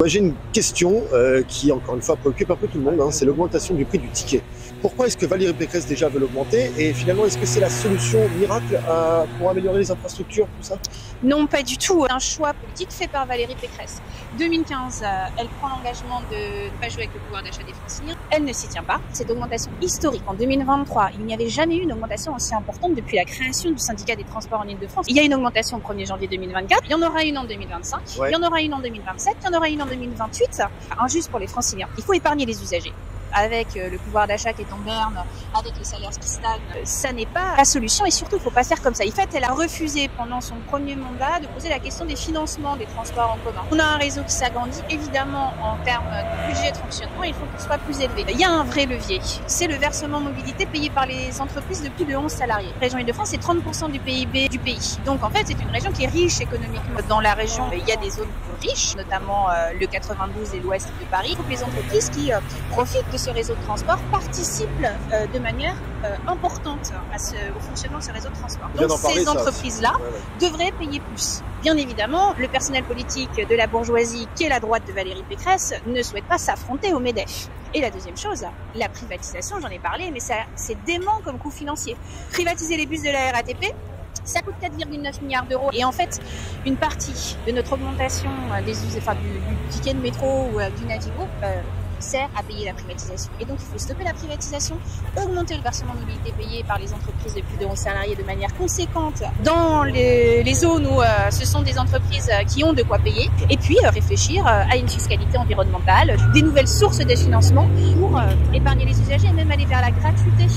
Moi, j'ai une question qui, encore une fois, préoccupe un peu tout le monde, hein, c'est l'augmentation du prix du ticket. Pourquoi est-ce que Valérie Pécresse déjà veut l'augmenter et finalement, est-ce que c'est la solution miracle pour améliorer les infrastructures, tout ça? Non, pas du tout. Un choix politique fait par Valérie Pécresse. 2015, elle prend l'engagement de ne pas jouer avec le pouvoir d'achat des Franciliens. Elle ne s'y tient pas. Cette augmentation historique en 2023, il n'y avait jamais eu une augmentation aussi importante depuis la création du syndicat des transports en Ile-de-France. Il y a une augmentation au 1er janvier 2024, il y en aura une en 2025, il y en aura une en 2027, il y en aura une en 2028. Injuste pour les Franciliens. Il faut épargner les usagers. Avec le pouvoir d'achat qui est en berne, avec les salaires qui stagnent, ça n'est pas la solution et surtout il ne faut pas faire comme ça. En fait, elle a refusé pendant son premier mandat de poser la question des financements des transports en commun. On a un réseau qui s'agrandit, évidemment en termes de budget de fonctionnement, il faut qu'il soit plus élevé. Il y a un vrai levier, c'est le versement mobilité payé par les entreprises de plus de 11 salariés. La région Île-de-France, c'est 30% du PIB du pays. Donc en fait, c'est une région qui est riche économiquement. Dans la région, il y a des zones plus riches, notamment le 92 et l'ouest de Paris. Il faut que les entreprises qui profitent de ce réseau de transport participent de manière importante au fonctionnement de ce réseau de transport. Donc ces entreprises-là devraient payer plus. Bien évidemment, le personnel politique de la bourgeoisie, qui est la droite de Valérie Pécresse, ne souhaite pas s'affronter au MEDEF. Et la deuxième chose, la privatisation, j'en ai parlé, mais c'est dément comme coût financier. Privatiser les bus de la RATP, ça coûte 4,9 milliards d'euros. Et en fait, une partie de notre augmentation du ticket de métro ou du Navigo sert à payer la privatisation. Et donc, il faut stopper la privatisation, augmenter le versement mobilité payé par les entreprises de plus de 11 salariés de manière conséquente dans les zones où ce sont des entreprises qui ont de quoi payer. Et puis, réfléchir à une fiscalité environnementale, des nouvelles sources de financement pour épargner les usagers et même aller vers la gratuité.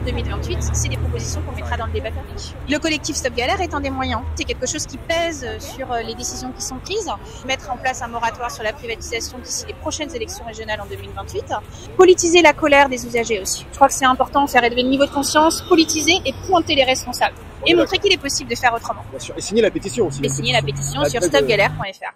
2028, c'est des propositions qu'on mettra dans le débat public. Le collectif Stop Galère est un des moyens. C'est quelque chose qui pèse sur les décisions qui sont prises. Mettre en place un moratoire sur la privatisation d'ici les prochaines élections régionales en 2028. Politiser la colère des usagers aussi. Je crois que c'est important, faire élever le niveau de conscience, politiser et pointer les responsables. Et montrer qu'il est possible de faire autrement. Bien sûr. Et signer la pétition aussi. Et signer la pétition sur stopgalère.fr.